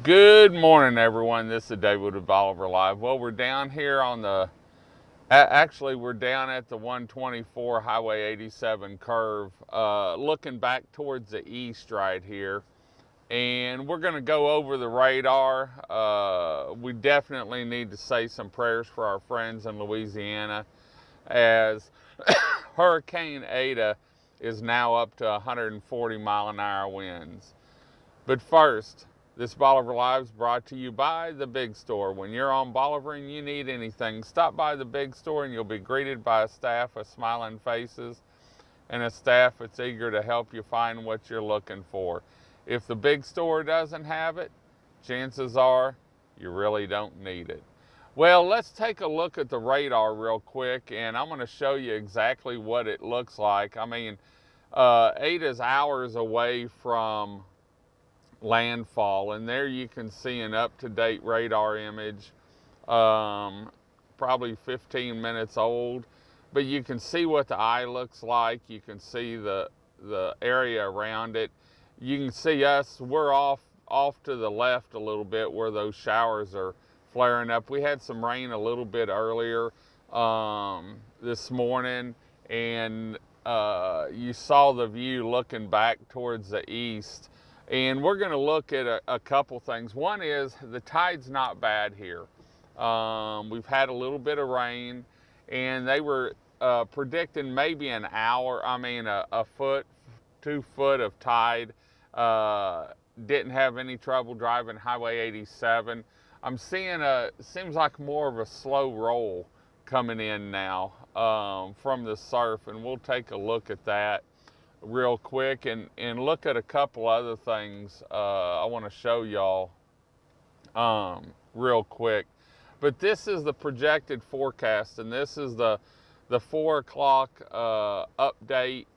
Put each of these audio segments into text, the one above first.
Good morning, everyone. This is David with Bolivar Live. Well, we're down here on the, actually we're down at the 124 Highway 87 curve, looking back towards the east right here. And we're going to go over the radar. We definitely need to say some prayers for our friends in Louisiana, as Hurricane Ada is now up to 140-mile-an-hour winds. But first, this Bolivar Live is brought to you by the Big Store. When you're on Bolivar and you need anything, stop by the Big Store and you'll be greeted by a staff with smiling faces and a staff that's eager to help you find what you're looking for. If the Big Store doesn't have it, chances are you really don't need it. Well, let's take a look at the radar real quick, and I'm going to show you exactly what it looks like. I mean, Ada's hours away from landfall, and there you can see an up-to-date radar image, probably 15 minutes old, but you can see what the eye looks like. You can see the area around it. You can see us, we're off to the left a little bit where those showers are flaring up. We had some rain a little bit earlier this morning, and you saw the view looking back towards the east. And we're going to look at a couple things. One is the tide's not bad here. We've had a little bit of rain, and they were predicting maybe an hour, a foot, 2 foot of tide. Didn't have any trouble driving Highway 87. I'm seeing seems like more of a slow roll coming in now from the surf, and we'll take a look at that real quick and look at a couple other things I want to show y'all real quick. But this is the projected forecast, and this is the 4 o'clock update.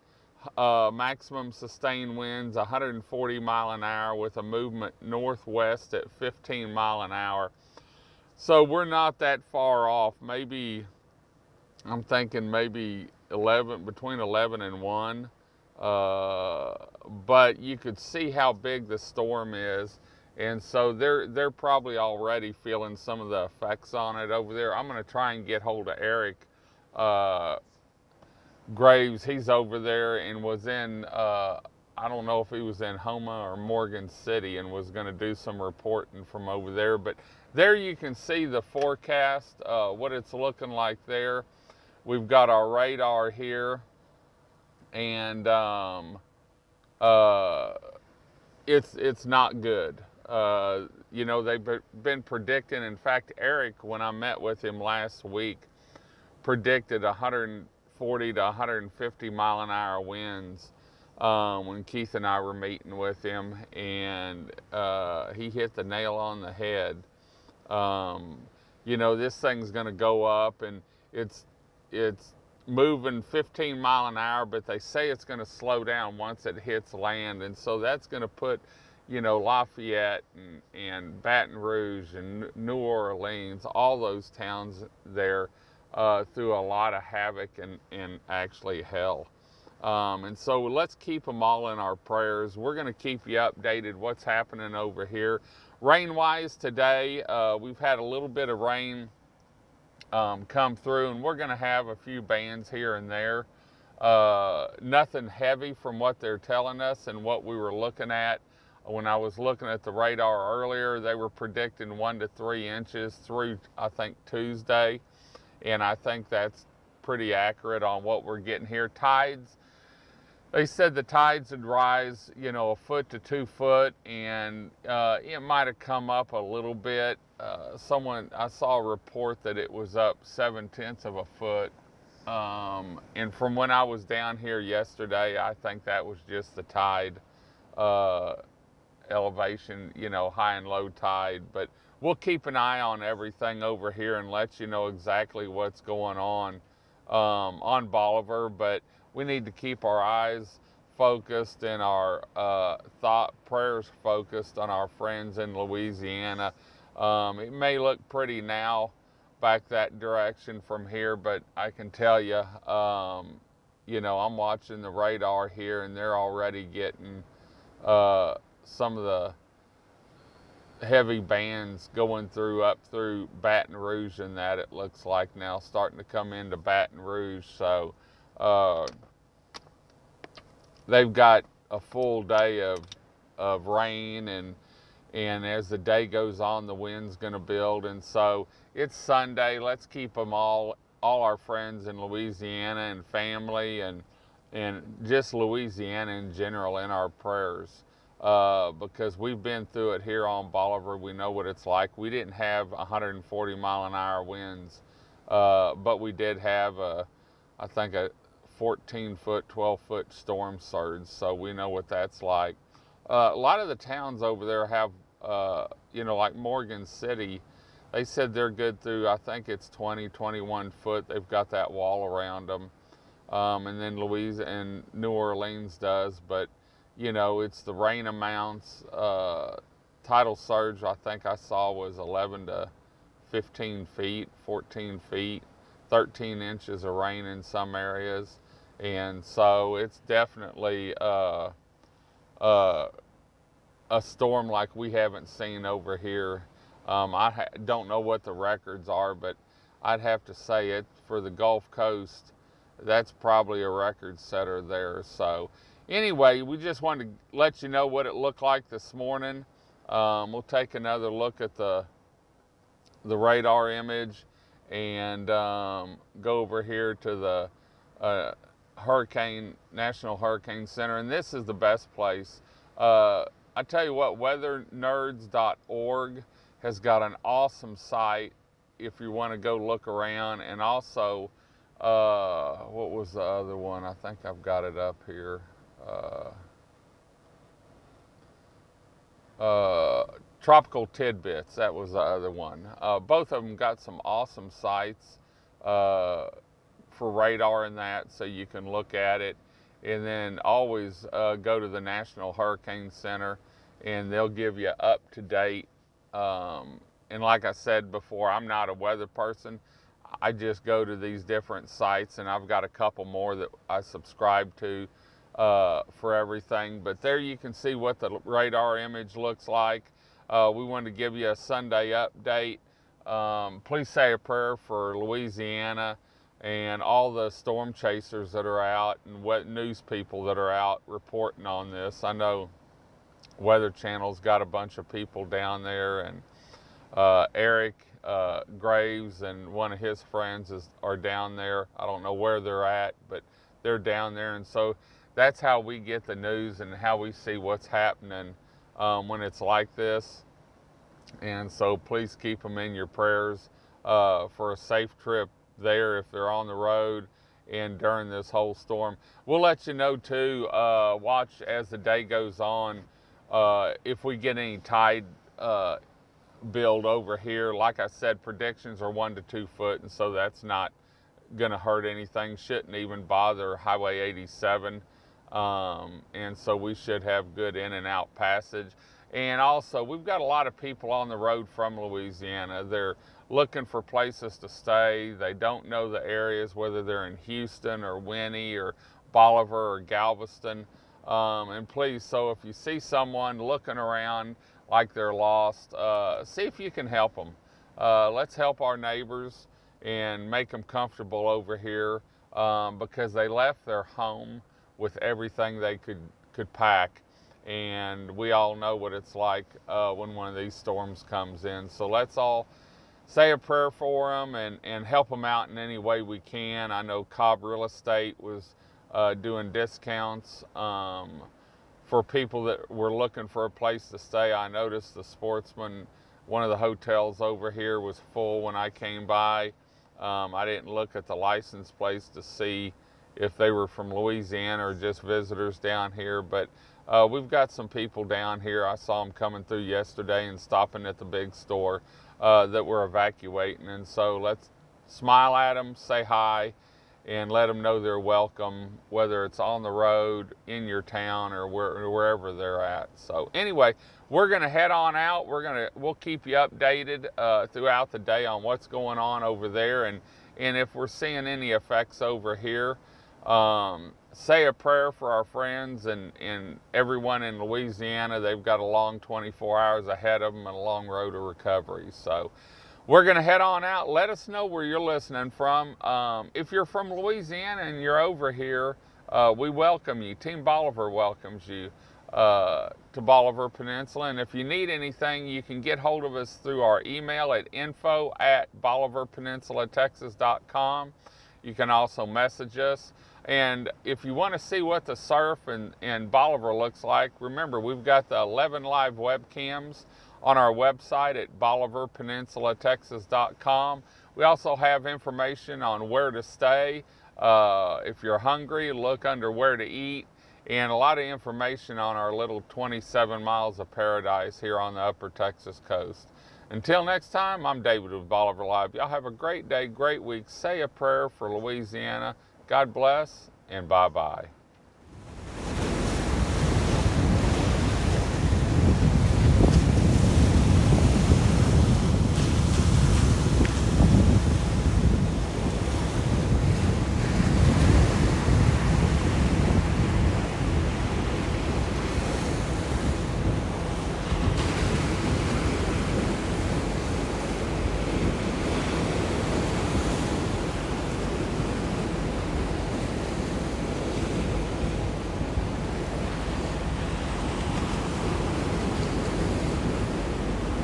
Maximum sustained winds 140 mile an hour with a movement northwest at 15 mile an hour. So we're not that far off. Maybe, I'm thinking maybe between 11 and 1. But you could see how big the storm is, and so they're probably already feeling some of the effects on it over there. I'm going to try and get hold of Eric Graves. He's over there and was in I don't know if he was in Houma or Morgan City, and was going to do some reporting from over there. But there you can see the forecast, what it's looking like there. We've got our radar here, and it's not good. You know, they've been predicting, in fact, Eric, when I met with him last week, predicted 140 to 150 mile an hour winds when Keith and I were meeting with him, and he hit the nail on the head. You know, this thing's going to go up, and it's moving 15 mile an hour, but they say it's going to slow down once it hits land, and so that's going to put, you know, Lafayette and Baton Rouge and New Orleans, all those towns there, through a lot of havoc and actually hell. And so let's keep them all in our prayers. We're going to keep you updated what's happening over here. Rain-wise today, we've had a little bit of rain come through, and we're going to have a few bands here and there. Nothing heavy from what they're telling us and what we were looking at. When I was looking at the radar earlier, they were predicting 1 to 3 inches through, I think, Tuesday, and I think that's pretty accurate on what we're getting here. Tides, they said the tides would rise, you know, 1 foot to 2 foot, and it might have come up a little bit. I saw a report that it was up 7/10 of a foot. And from when I was down here yesterday, I think that was just the tide elevation, you know, high and low tide. But we'll keep an eye on everything over here and let you know exactly what's going on Bolivar. But we need to keep our eyes focused and our prayers focused on our friends in Louisiana. It may look pretty now back that direction from here, but I can tell you, you know, I'm watching the radar here, and they're already getting some of heavy bands going through up through Baton Rouge, and that it looks like now starting to come into Baton Rouge. So they've got a full day of rain, and as the day goes on, the wind's going to build. And so it's Sunday. Let's keep them all our friends in Louisiana and family and just Louisiana in general in our prayers, because we've been through it here on Bolivar. We know what it's like. We didn't have 140-mile-an-hour winds, but we did have I think a 14-foot, 12-foot storm surge, so we know what that's like. A lot of the towns over there have, like Morgan City, they said they're good through, I think it's 20, 21 foot. They've got that wall around them. And then Louisiana and New Orleans does, but it's the rain amounts. Tidal surge, I think I saw, was 11 to 15 feet, 14 feet, 13 inches of rain in some areas. And so it's definitely a storm like we haven't seen over here. I don't know what the records are, but I'd have to say it for the Gulf Coast, that's probably a record setter there. So anyway, we just wanted to let you know what it looked like this morning. We'll take another look at the radar image and go over here to the National Hurricane Center, and this is the best place. I tell you what, weathernerds.org has got an awesome site if you want to go look around. And also, what was the other one? I think I've got it up here. Tropical Tidbits, that was the other one. Both of them got some awesome sites for radar and that, so you can look at it. And then always go to the National Hurricane Center, and they'll give you up to date. And like I said before, I'm not a weather person. I just go to these different sites, and I've got a couple more that I subscribe to for everything. But there you can see what the radar image looks like. We wanted to give you a Sunday update. Please say a prayer for Louisiana and all the storm chasers that are out and what news people that are out reporting on this. I know Weather Channel's got a bunch of people down there, and Eric Graves and one of his friends are down there. I don't know where they're at, but they're down there. And so that's how we get the news and how we see what's happening when it's like this. And so please keep them in your prayers for a safe trip there if they're on the road and during this whole storm. We'll let you know too, watch as the day goes on, if we get any tide build over here. Like I said, predictions are 1 to 2 foot, and so that's not gonna hurt anything, shouldn't even bother Highway 87. And so we should have good in and out passage. And also, we've got a lot of people on the road from Louisiana. They're looking for places to stay. They don't know the areas, whether they're in Houston or Winnie or Bolivar or Galveston. And please, so if you see someone looking around like they're lost, see if you can help them. Let's help our neighbors and make them comfortable over here, because they left their home with everything they could pack. And we all know what it's like when one of these storms comes in. So let's all say a prayer for them and help them out in any way we can. I know Cobb Real Estate was doing discounts for people that were looking for a place to stay. I noticed the Sportsman, one of the hotels over here, was full when I came by. I didn't look at the license plates to see if they were from Louisiana or just visitors down here, but we've got some people down here. I saw them coming through yesterday and stopping at the big store that were evacuating. And so let's smile at them, say hi, and let them know they're welcome, whether it's on the road, in your town, or wherever they're at. So anyway, we're gonna head on out. We'll keep you updated throughout the day on what's going on over there, and if we're seeing any effects over here, Say a prayer for our friends and everyone in Louisiana. They've got a long 24 hours ahead of them and a long road to recovery. So we're going to head on out. Let us know where you're listening from. If you're from Louisiana and you're over here, we welcome you. Team Bolivar welcomes you to Bolivar Peninsula. And if you need anything, you can get hold of us through our email at info@bolivarpeninsula.texas.com. You can also message us. And if you want to see what the surf in Bolivar looks like, remember we've got the 11 live webcams on our website at bolivarpeninsula.texas.com. We also have information on where to stay. If you're hungry, look under where to eat, and a lot of information on our little 27 miles of paradise here on the upper Texas coast. Until next time, I'm David with Bolivar Live. Y'all have a great day, great week. Say a prayer for Louisiana. God bless, and bye-bye.